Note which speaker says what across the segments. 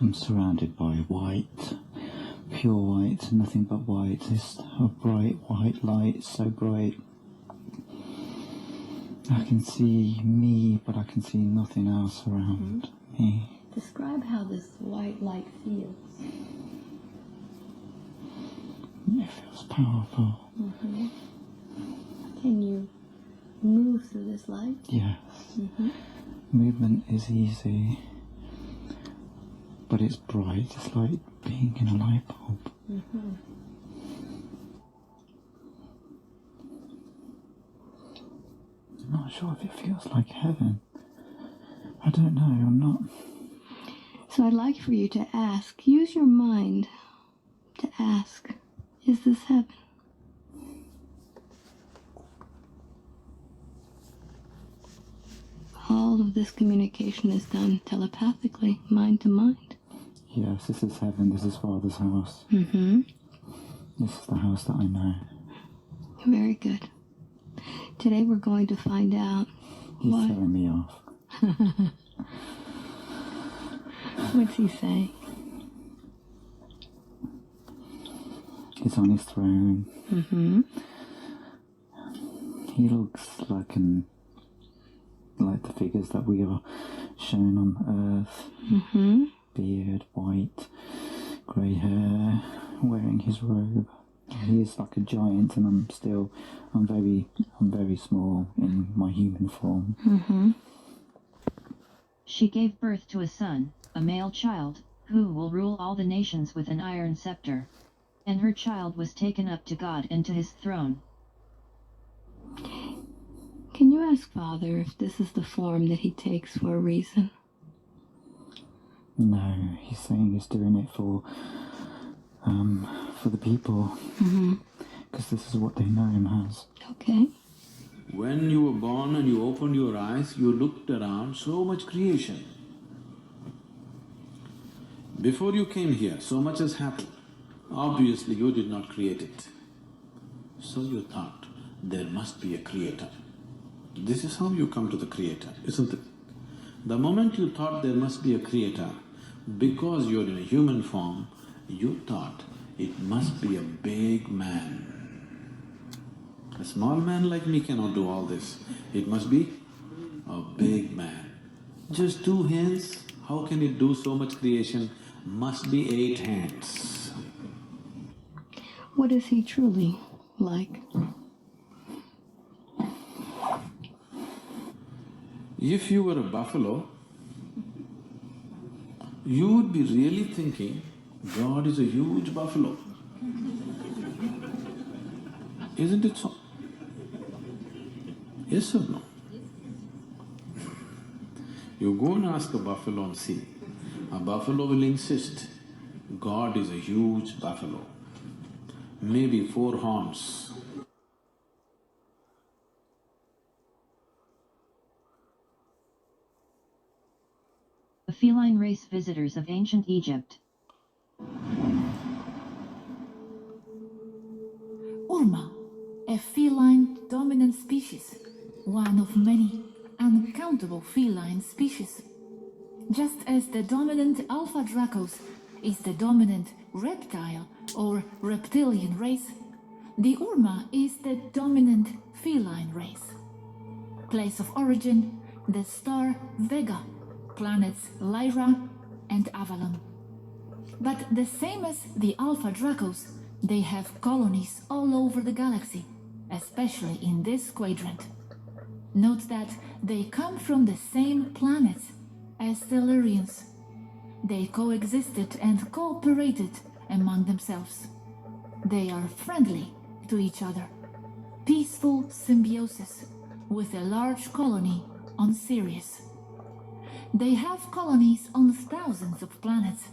Speaker 1: I'm surrounded by white, pure white, nothing but white. It's a bright white light, so bright. I can see me, but I can see nothing else around me.
Speaker 2: Describe how this white light feels.
Speaker 1: It feels powerful.
Speaker 2: Can you move through this light?
Speaker 1: Yes. Movement is easy, but it's bright. It's like being in a light bulb. I'm not sure if it feels like heaven. I don't know, I'm not...
Speaker 2: So I'd like for you to ask, use your mind to ask, is this heaven? All of this communication is done telepathically, mind to mind.
Speaker 1: Yes, this is heaven. This is Father's house. This is the house that I know.
Speaker 2: Very good. Today we're going to find out
Speaker 1: He's
Speaker 2: why...
Speaker 1: throwing me off.
Speaker 2: What's he saying?
Speaker 1: He's on his throne. He looks like the figures that we are shown on Earth. Beard, white, grey hair, wearing his robe. He is like a giant, and I'm very small in my human form.
Speaker 3: She gave birth to a son, a male child, who will rule all the nations with an iron scepter. And her child was taken up to God and to his throne.
Speaker 2: Can you ask Father if this is the form that he takes for a reason?
Speaker 1: No, he's saying he's doing it for the people. Because this is what they know him as.
Speaker 2: Okay.
Speaker 4: When you were born and you opened your eyes, you looked around, so much creation. Before you came here, so much has happened. Obviously, you did not create it. So you thought, there must be a creator. This is how you come to the creator, isn't it? The moment you thought there must be a creator, because you're in a human form, you thought it must be a big man. A small man like me cannot do all this. It must be a big man. Just 2 hands, how can it do so much creation? Must be 8 hands.
Speaker 2: What is he truly like?
Speaker 4: If you were a buffalo, you would be really thinking, God is a huge buffalo. Isn't it so? Yes or no? You go and ask a buffalo and see. A buffalo will insist, God is a huge buffalo. Maybe 4 horns.
Speaker 3: The feline race visitors of ancient Egypt.
Speaker 5: Urma, a feline dominant species, one of many uncountable feline species. Just as the dominant Alpha Dracos is the dominant reptile or reptilian race, the Urma is the dominant feline race. Place of origin, the star Vega, planets Lyra and Avalon. But the same as the Alpha Dracos, they have colonies all over the galaxy, especially in this quadrant. Note that they come from the same planets as the Lyrians. They coexisted and cooperated among themselves. They are friendly to each other. Peaceful symbiosis with a large colony on Sirius. They have colonies on thousands of planets,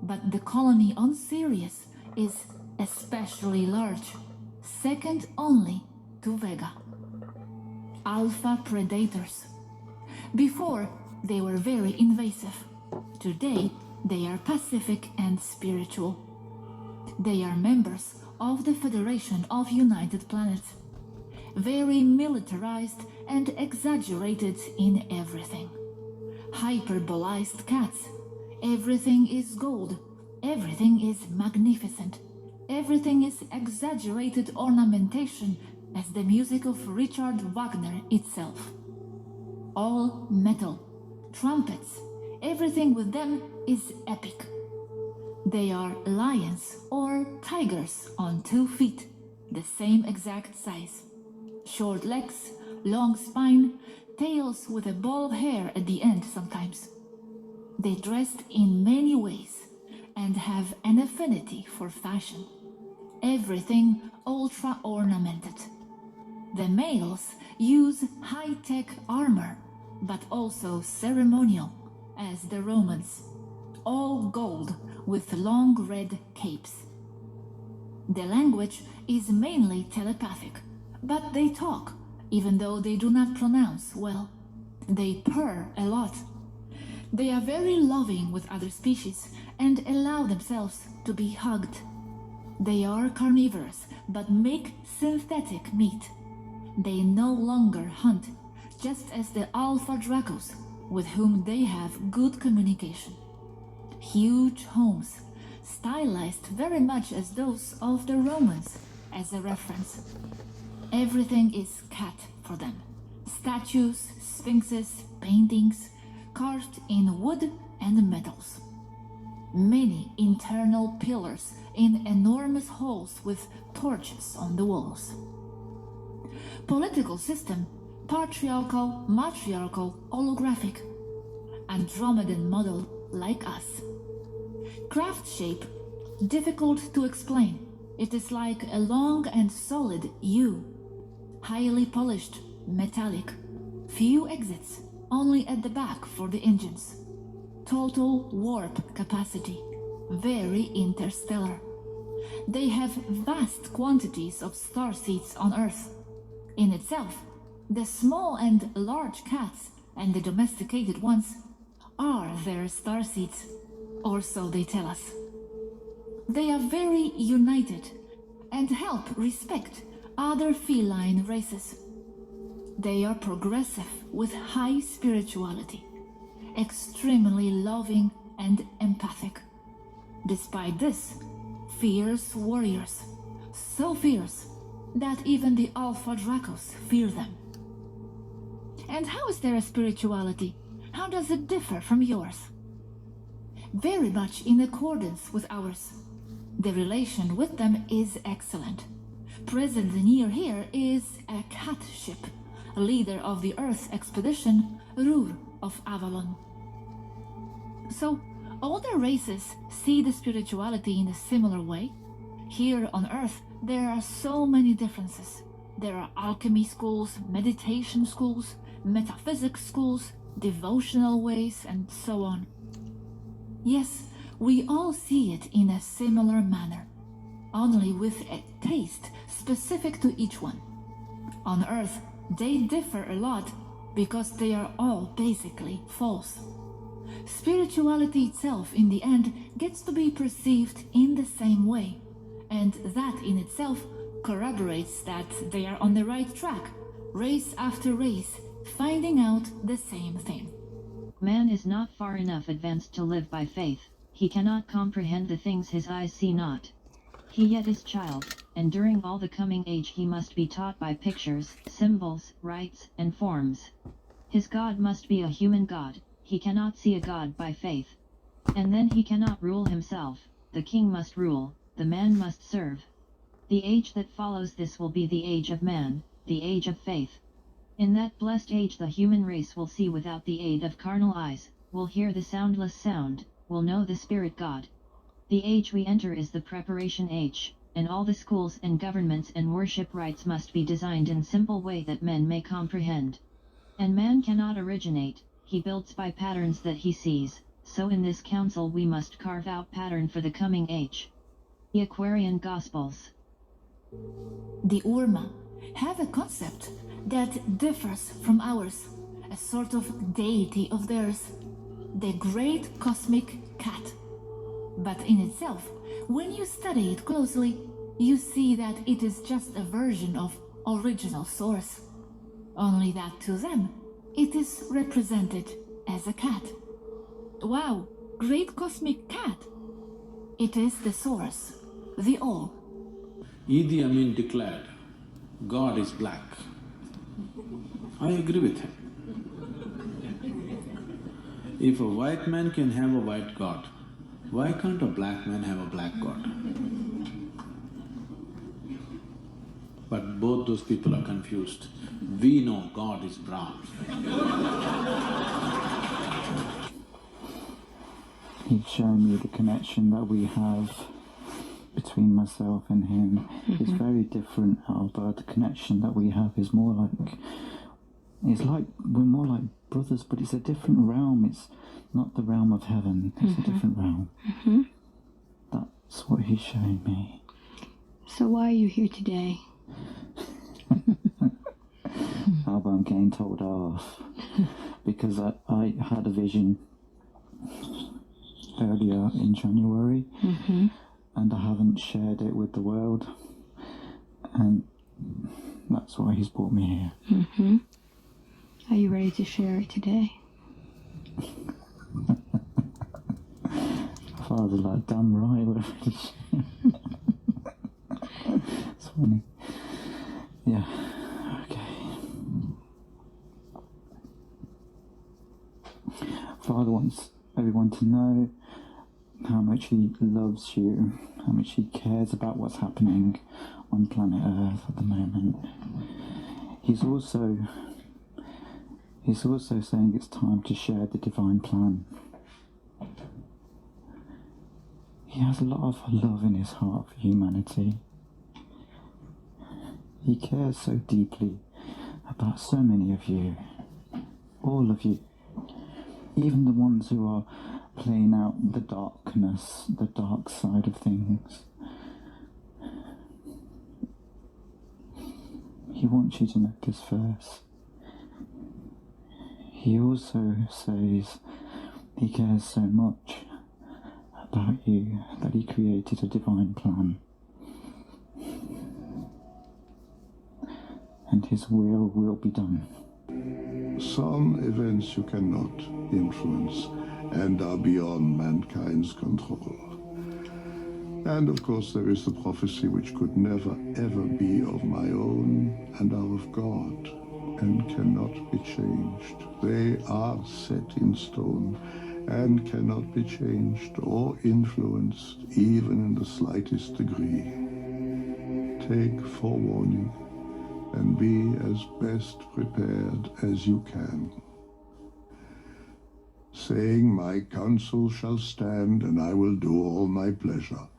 Speaker 5: but the colony on Sirius is especially large, second only to Vega. Alpha predators. Before, they were very invasive. Today, they are pacific and spiritual. They are members of the Federation of United Planets. Very militarized and exaggerated in everything. Hyperbolized cats, Everything is gold. Everything is magnificent. Everything is exaggerated ornamentation as the music of Richard Wagner itself. All metal, trumpets, everything with them is epic. They are lions or tigers on 2 feet, the same exact size. Short legs, long spine, tails with a ball of hair at the end sometimes. They dressed in many ways and have an affinity for fashion. Everything ultra ornamented. The males use high-tech armor, but also ceremonial, as the Romans. All gold with long red capes. The language is mainly telepathic, but they talk, even though they do not pronounce well. They purr a lot. They are very loving with other species and allow themselves to be hugged. They are carnivorous, but make synthetic meat. They no longer hunt, just as the Alpha Dracos, with whom they have good communication. Huge homes, stylized very much as those of the Romans, as a reference. Everything is cat for them. Statues, sphinxes, paintings, carved in wood and metals. Many internal pillars in enormous halls with torches on the walls. Political system, patriarchal, matriarchal, holographic. Andromedan model like us. Craft shape, difficult to explain. It is like a long and solid U. Highly polished, metallic. Few exits, only at the back for the engines. Total warp capacity, very interstellar. They have vast quantities of starseeds on Earth. In itself, the small and large cats and the domesticated ones are their starseeds, or so they tell us. They are very united and help respect other feline races. They are progressive with high spirituality, extremely loving and empathic. Despite this, fierce warriors, so fierce that even the Alpha Dracos fear them. And how is their spirituality? How does it differ from yours? Very much in accordance with ours. The relation with them is excellent. Present near here is a cat ship, leader of the Earth expedition, Rur of Avalon. So, all the races see the spirituality in a similar way. Here on Earth, there are so many differences. There are alchemy schools, meditation schools, metaphysics schools, devotional ways, and so on. Yes, we all see it in a similar manner, only with a taste specific to each one. On Earth, they differ a lot because they are all basically false. Spirituality itself, in the end, gets to be perceived in the same way, and that in itself corroborates that they are on the right track, race after race, finding out the same thing.
Speaker 3: Man is not far enough advanced to live by faith. He cannot comprehend the things his eyes see not. He yet is child, and during all the coming age he must be taught by pictures, symbols, rites, and forms. His God must be a human God. He cannot see a God by faith. And then he cannot rule himself. The king must rule, the man must serve. The age that follows this will be the age of man, the age of faith. In that blessed age the human race will see without the aid of carnal eyes, will hear the soundless sound, will know the spirit God. The age we enter is the preparation age, and all the schools and governments and worship rites must be designed in simple way that men may comprehend. And man cannot originate, he builds by patterns that he sees, so in this council we must carve out pattern for the coming age. The Aquarian Gospels.
Speaker 5: The Urma have a concept that differs from ours, a sort of deity of theirs, the great cosmic cat. But in itself, when you study it closely, you see that it is just a version of original source. Only that to them, it is represented as a cat. Wow, great cosmic cat. It is the source, the all.
Speaker 4: Idi Amin declared, God is black. I agree with him. If a white man can have a white God, why can't a black man have a black God? But both those people are confused. We know God is brown.
Speaker 1: He's shown me the connection that we have between myself and him is very different, Albert. The connection that we have is more like, it's like we're more like brothers, but it's a different realm. It's not the realm of heaven, it's a different realm. That's what he's showing me.
Speaker 2: So why are you here today?
Speaker 1: Albert, I'm getting told off because I had a vision earlier in January and I haven't shared it with the world, and that's why he's brought me here.
Speaker 2: Are you ready to share it today?
Speaker 1: Father's like, damn right, we're ready to share. It's funny. Yeah, okay. Father wants everyone to know how much he loves you, how much he cares about what's happening on planet Earth at the moment. He's also saying it's time to share the divine plan. He has a lot of love in his heart for humanity. He cares so deeply about so many of you, all of you, even the ones who are playing out the darkness, the dark side of things. He wants you to know this first. He also says he cares so much about you that he created a divine plan. And his will be done.
Speaker 6: Some events you cannot influence and are beyond mankind's control. And of course there is the prophecy which could never ever be of my own and are of God and cannot be changed. They are set in stone and cannot be changed or influenced even in the slightest degree. Take forewarning and be as best prepared as you can, saying, my counsel shall stand, and I will do all my pleasure.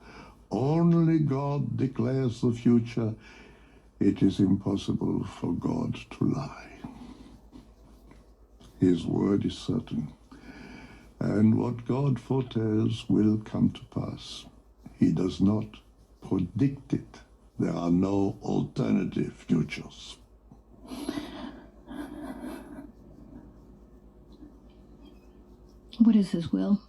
Speaker 6: Only God declares the future. It is impossible for God to lie. His word is certain, and what God foretells will come to pass. He does not predict it. There are no alternative futures.
Speaker 2: What is his will?